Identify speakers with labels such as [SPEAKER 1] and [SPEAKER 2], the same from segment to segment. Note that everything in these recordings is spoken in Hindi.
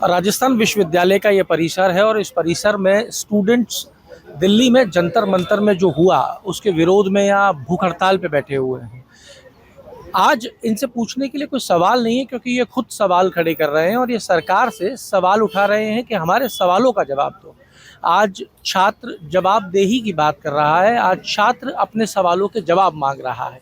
[SPEAKER 1] राजस्थान विश्वविद्यालय का ये परिसर है और इस परिसर में स्टूडेंट्स दिल्ली में जंतर मंतर में जो हुआ उसके विरोध में या भूख हड़ताल पे बैठे हुए हैं। आज इनसे पूछने के लिए कोई सवाल नहीं है क्योंकि ये खुद सवाल खड़े कर रहे हैं और ये सरकार से सवाल उठा रहे हैं कि हमारे सवालों का जवाब दो। आज छात्र जवाबदेही की बात कर रहा है, आज छात्र अपने सवालों के जवाब मांग रहा है।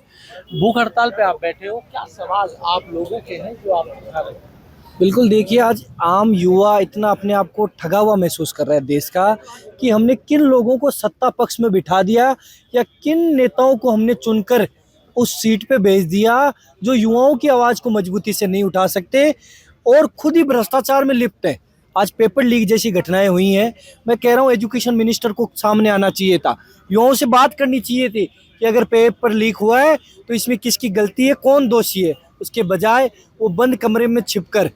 [SPEAKER 1] भूख हड़ताल पे आप बैठे हो, क्या सवाल आप लोगों के हैं जो आप उठा रहे हैं?
[SPEAKER 2] बिल्कुल, देखिए आज आम युवा इतना अपने आप को ठगा हुआ महसूस कर रहा है देश का कि हमने किन लोगों को सत्ता पक्ष में बिठा दिया या किन नेताओं को हमने चुनकर उस सीट पे भेज दिया जो युवाओं की आवाज़ को मजबूती से नहीं उठा सकते और खुद ही भ्रष्टाचार में लिप्त है। आज पेपर लीक जैसी घटनाएं हुई हैं। मैं कह रहा हूँ एजुकेशन मिनिस्टर को सामने आना चाहिए था, युवाओं से बात करनी चाहिए थी कि अगर पेपर लीक हुआ है तो इसमें किसकी गलती है, कौन दोषी है। उसके बजाय वो बंद कमरे में छिपकर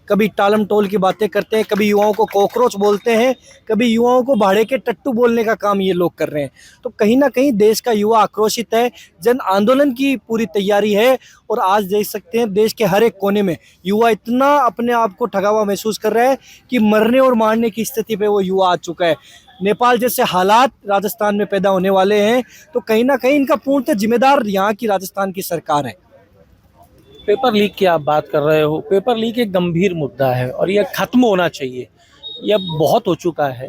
[SPEAKER 2] कभी टालम टोल की बातें करते हैं, कभी युवाओं को कॉकरोच बोलते हैं, कभी युवाओं को भाड़े के टट्टू बोलने का काम ये लोग कर रहे हैं। तो कहीं ना कहीं देश का युवा आक्रोशित है, जन आंदोलन की पूरी तैयारी है। और आज देख सकते हैं देश के हर एक कोने में युवा इतना अपने आप को ठगा हुआ महसूस कर रहा है कि मरने और मारने की स्थिति पे वो युवा आ चुका है। नेपाल जैसे हालात राजस्थान में पैदा होने वाले हैं, तो कहीं ना कहीं इनका पूर्णतः जिम्मेदार यहाँ की राजस्थान की सरकार है।
[SPEAKER 1] पेपर लीक की आप बात कर रहे हो, पेपर लीक एक गंभीर मुद्दा है और यह खत्म होना चाहिए। यह बहुत हो चुका है।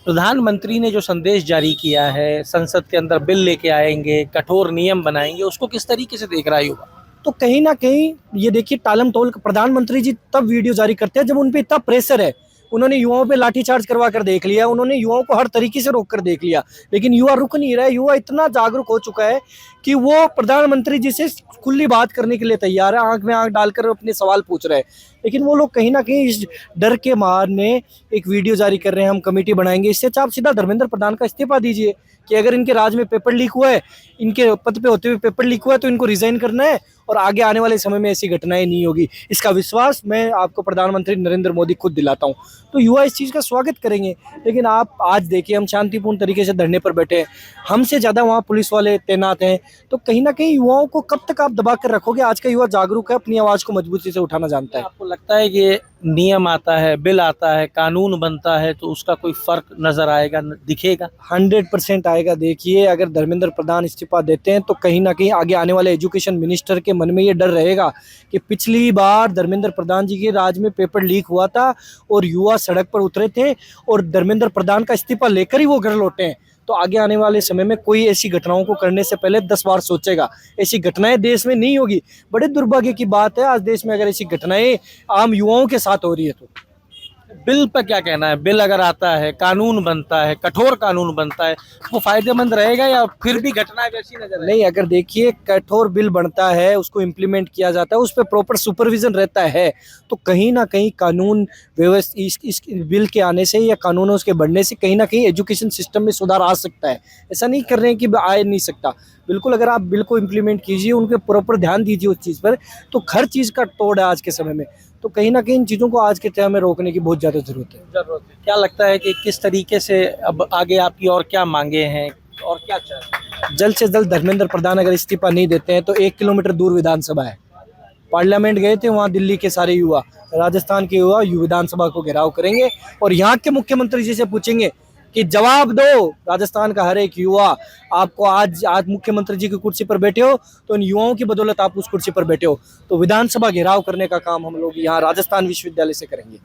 [SPEAKER 1] प्रधानमंत्री ने जो संदेश जारी किया है, संसद के अंदर बिल लेके आएंगे, कठोर नियम बनाएंगे, उसको किस तरीके से देख रहा है युवा?
[SPEAKER 2] तो कहीं ना कहीं ये देखिए टालम टोल प्रधानमंत्री जी तब वीडियो जारी करते हैं जब उन पे इतना प्रेशर है। उन्होंने युवाओं पे लाठीचार्ज करवा कर देख लिया, उन्होंने युवाओं को हर तरीके से रोक कर देख लिया, लेकिन युवा रुक नहीं रहा है। युवा इतना जागरूक हो चुका है कि वो प्रधानमंत्री जी से खुली बात करने के लिए तैयार है, आंख में आंख डालकर अपने सवाल पूछ रहे हैं। लेकिन वो लोग कहीं ना कहीं इस डर के मारने एक वीडियो जारी कर रहे हैं, हम कमेटी बनाएंगे। इससे अच्छा आप सीधा धर्मेंद्र प्रधान का इस्तीफा दीजिए कि अगर इनके राज में पेपर लीक हुआ है, इनके पद पे होते हुए पेपर लीक हुआ है, तो इनको रिजाइन करना है और आगे आने वाले समय में ऐसी घटनाएं नहीं होगी। इसका विश्वास मैं आपको प्रधानमंत्री नरेंद्र मोदी खुद दिलाता हूं। तो युवा इस चीज़ का स्वागत करेंगे। लेकिन आप आज देखिए, हम शांतिपूर्ण तरीके से धरने पर बैठे हैं, हमसे ज़्यादा वहाँ पुलिस वाले तैनात हैं। तो कहीं ना कहीं युवाओं को कब तक आप दबा कर रखोगे? आज का युवा जागरूक है, अपनी आवाज़ को मजबूती से उठाना जानता है।
[SPEAKER 1] आपको लगता है कि नियम आता है, बिल आता है, कानून बनता है तो उसका कोई फर्क नजर आएगा, दिखेगा?
[SPEAKER 2] 100% आएगा। देखिए, अगर धर्मेंद्र प्रधान इस्तीफा देते हैं तो कहीं ना कहीं आगे आने वाले एजुकेशन मिनिस्टर के मन में ये डर रहेगा कि पिछली बार धर्मेंद्र प्रधान जी के राज में पेपर लीक हुआ था और युवा सड़क पर उतरे थे और धर्मेंद्र प्रधान का इस्तीफा लेकर ही वो घर लौटे हैं। तो आगे आने वाले समय में कोई ऐसी घटनाओं को करने से पहले 10 बार सोचेगा। ऐसी घटनाएं देश में नहीं होगी। बड़े दुर्भाग्य की बात है आज देश में अगर ऐसी घटनाएं आम युवाओं के साथ हो रही है तो।
[SPEAKER 1] बिल पर क्या कहना है? बिल अगर आता है, कानून बनता है, कठोर कानून बनता है, वो फायदेमंद रहेगा या फिर भी घटनाएं वैसी नजर आएगी?
[SPEAKER 2] नहीं, अगर देखिए कठोर बिल बनता है, उसको इम्प्लीमेंट किया जाता है, उस पर प्रॉपर सुपरविजन रहता है, तो कहीं ना कहीं कानून व्यवस्था इस बिल के आने से या कानूनों के बढ़ने से कहीं ना कहीं एजुकेशन सिस्टम में सुधार आ सकता है। ऐसा नहीं कर रहे हैं कि आ नहीं सकता। बिल्कुल, अगर आप बिल को इम्प्लीमेंट कीजिए, उनके प्रॉपर ध्यान दीजिए उस चीज़ पर, तो हर चीज़ का तोड़ है आज के समय में। तो कहीं ना कहीं इन चीज़ों को आज के टाइम में रोकने की बहुत ज़्यादा ज़रूरत है।
[SPEAKER 1] क्या लगता है कि किस तरीके से अब आगे आपकी और क्या मांगे हैं और क्या चाहते हैं?
[SPEAKER 2] जल्द से जल्द धर्मेंद्र प्रधान अगर इस्तीफा नहीं देते हैं तो 1 किलोमीटर दूर विधानसभा है। पार्लियामेंट गए थे, वहाँ दिल्ली के सारे युवा, राजस्थान के युवा विधानसभा को घेराव करेंगे और यहाँ के मुख्यमंत्री जी से पूछेंगे कि जवाब दो। राजस्थान का हर एक युवा आपको आज मुख्यमंत्री जी की कुर्सी पर बैठे हो तो इन युवाओं की बदौलत आप उस कुर्सी पर बैठे हो। तो विधानसभा घेराव करने का काम हम लोग यहाँ राजस्थान विश्वविद्यालय से करेंगे।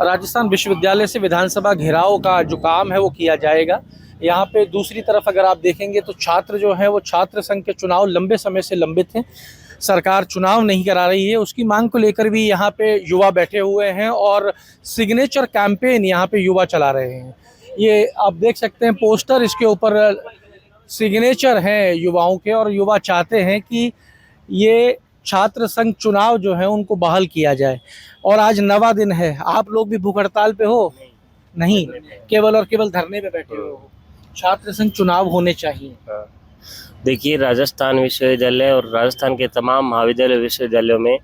[SPEAKER 1] राजस्थान विश्वविद्यालय से विधानसभा घेराव का जो काम है वो किया जाएगा। यहाँ पे दूसरी तरफ अगर आप देखेंगे तो छात्र जो है वो छात्र संघ के चुनाव लंबे समय से लंबित हैं। सरकार चुनाव नहीं करा रही है, उसकी मांग को लेकर भी यहाँ पे युवा बैठे हुए हैं और सिग्नेचर कैंपेन यहाँ पे युवा चला रहे हैं। ये आप देख सकते हैं पोस्टर, इसके ऊपर सिग्नेचर हैं युवाओं के और युवा चाहते हैं कि ये छात्र संघ चुनाव जो है उनको बहाल किया जाए। और आज 9वां दिन है, आप लोग भी भूख हड़ताल पे हो? नहीं, केवल और केवल धरने पे बैठे हो। छात्र संघ चुनाव होने चाहिए।
[SPEAKER 3] देखिए, राजस्थान विश्वविद्यालय और राजस्थान के तमाम महाविद्यालय विश्वविद्यालयों में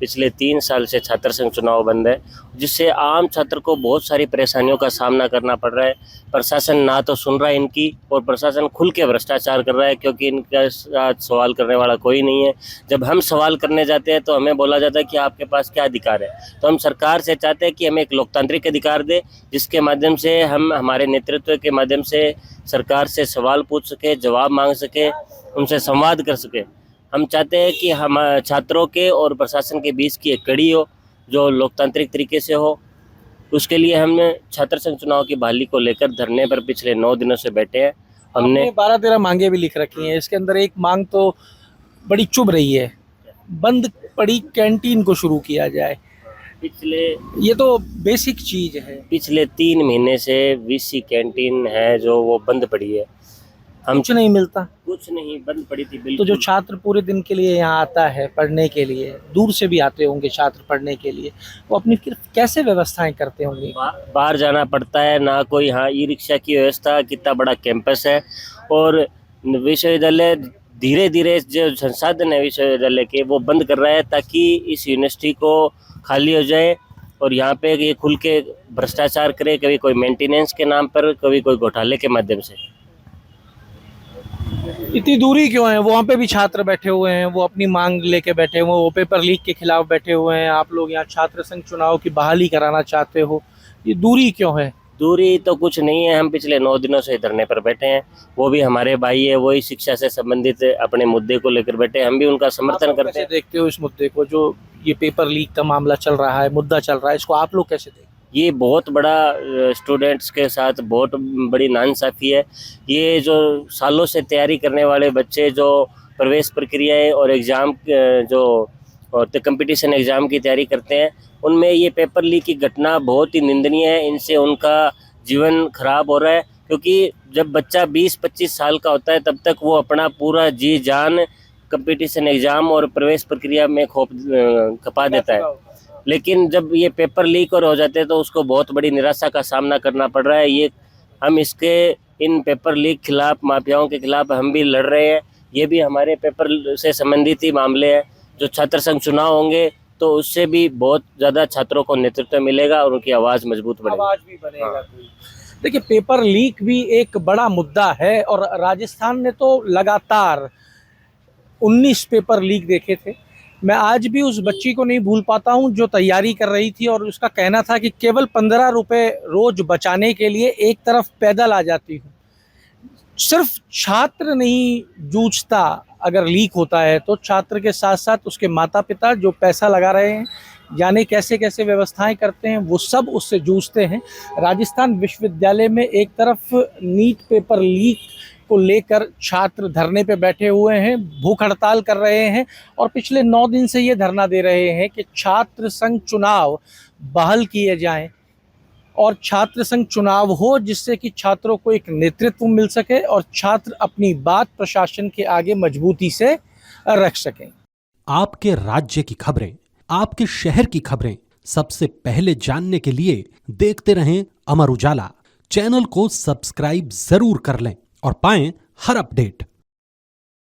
[SPEAKER 3] पिछले 3 साल से छात्र संघ चुनाव बंद है, जिससे आम छात्र को बहुत सारी परेशानियों का सामना करना पड़ रहा है। प्रशासन ना तो सुन रहा है इनकी, और प्रशासन खुल के भ्रष्टाचार कर रहा है, क्योंकि इनके साथ सवाल करने वाला कोई नहीं है। जब हम सवाल करने जाते हैं तो हमें बोला जाता है कि आपके पास क्या अधिकार है। तो हम सरकार से चाहते हैं कि हमें एक लोकतांत्रिक अधिकार दे, जिसके माध्यम से हम हमारे नेतृत्व के माध्यम से सरकार से सवाल पूछ सके, जवाब मांग सके, उनसे संवाद कर सके। हम चाहते हैं कि हम छात्रों के और प्रशासन के बीच की एक कड़ी हो जो लोकतांत्रिक तरीके से हो। उसके लिए हमने छात्र संघ चुनाव की बहाली को लेकर धरने पर पिछले 9 दिनों से बैठे हैं। हमने
[SPEAKER 1] 12-13 मांगे भी लिख रखी हैं। इसके अंदर एक मांग तो बड़ी चुभ रही है, बंद पड़ी कैंटीन को शुरू किया जाए। ये तो बेसिक चीज है।
[SPEAKER 3] पिछले 3 महीने से वीसी कैंटीन है जो वो बंद पड़ी है। हम
[SPEAKER 1] कुछ नहीं मिलता,
[SPEAKER 3] कुछ नहीं, बंद पड़ी थी बिल्कुल।
[SPEAKER 1] तो जो छात्र पूरे दिन के लिए यहाँ आता है पढ़ने के लिए, दूर से भी आते होंगे छात्र पढ़ने के लिए, वो अपनी कैसे व्यवस्थाएं करते होंगे?
[SPEAKER 3] बाहर जाना पड़ता है, ना कोई यहाँ ई रिक्शा की व्यवस्था। कितना बड़ा कैंपस है, और विश्वविद्यालय धीरे धीरे जो संसाधन है विश्वविद्यालय के वो बंद कर रहा है, ताकि इस यूनिवर्सिटी को खाली हो जाए और यहाँ पे ये खुल के भ्रष्टाचार करे, कभी कोई मेंटेनेंस के नाम पर, कभी कोई घोटाले के माध्यम से।
[SPEAKER 1] इतनी दूरी क्यों है? वहाँ पे भी छात्र बैठे हुए हैं, वो अपनी मांग लेके बैठे हुए हैं, वो पेपर लीक के खिलाफ बैठे हुए हैं। आप लोग यहाँ छात्र संघ चुनाव की बहाली कराना चाहते हो, ये दूरी क्यों है?
[SPEAKER 3] दूरी तो कुछ नहीं है, हम पिछले 9 दिनों से धरने पर बैठे हैं। वो भी हमारे भाई है, वही शिक्षा से संबंधित अपने मुद्दे को लेकर बैठे हैं। हम भी उनका समर्थन करते हैं।
[SPEAKER 1] देखते हो इस मुद्दे को, जो ये पेपर लीक का मामला चल रहा है, मुद्दा चल रहा है, इसको आप लोग कैसे देखते?
[SPEAKER 3] ये बहुत बड़ा स्टूडेंट्स के साथ बहुत बड़ी नाइंसाफ़ी है। ये जो सालों से तैयारी करने वाले बच्चे जो प्रवेश प्रक्रियाएं और एग्ज़ाम जो कंपटीशन एग्ज़ाम की तैयारी करते हैं, उनमें ये पेपर लीक की घटना बहुत ही निंदनीय है। इनसे उनका जीवन खराब हो रहा है, क्योंकि जब बच्चा 20-25 साल का होता है तब तक वो अपना पूरा जी जान कंपटीशन एग्ज़ाम और प्रवेश प्रक्रिया में खपा देता है। लेकिन जब ये पेपर लीक और हो जाते हैं तो उसको बहुत बड़ी निराशा का सामना करना पड़ रहा है। ये हम इन पेपर लीक खिलाफ, माफियाओं के खिलाफ हम भी लड़ रहे हैं। ये भी हमारे पेपर से संबंधित ही मामले हैं। जो छात्र संघ चुनाव होंगे तो उससे भी बहुत ज़्यादा छात्रों को नेतृत्व मिलेगा और उनकी आवाज़ मजबूत बनेगी।
[SPEAKER 1] आवाज़ भी बनेगा। देखिए, पेपर लीक भी एक बड़ा मुद्दा है, और राजस्थान ने तो लगातार 19 पेपर लीक देखे थे। मैं आज भी उस बच्ची को नहीं भूल पाता हूं जो तैयारी कर रही थी, और उसका कहना था कि केवल 15 रुपए रोज बचाने के लिए एक तरफ पैदल आ जाती हूँ। सिर्फ छात्र नहीं जूझता अगर लीक होता है, तो छात्र के साथ साथ उसके माता पिता जो पैसा लगा रहे हैं, जाने कैसे कैसे व्यवस्थाएं करते हैं, वो सब उससे जूझते हैं। राजस्थान विश्वविद्यालय में एक तरफ नीट पेपर लीक को लेकर छात्र धरने पे बैठे हुए हैं, भूख हड़ताल कर रहे हैं, और पिछले 9 दिन से ये धरना दे रहे हैं कि छात्र संघ चुनाव बहाल किए जाएं, और छात्र संघ चुनाव हो जिससे कि छात्रों को एक नेतृत्व मिल सके और छात्र अपनी बात प्रशासन के आगे मजबूती से रख सकें।
[SPEAKER 4] आपके राज्य की खबरें, आपके शहर की खबरें सबसे पहले जानने के लिए देखते रहें अमर उजाला। चैनल को सब्सक्राइब जरूर कर लें और पाएं हर अपडेट।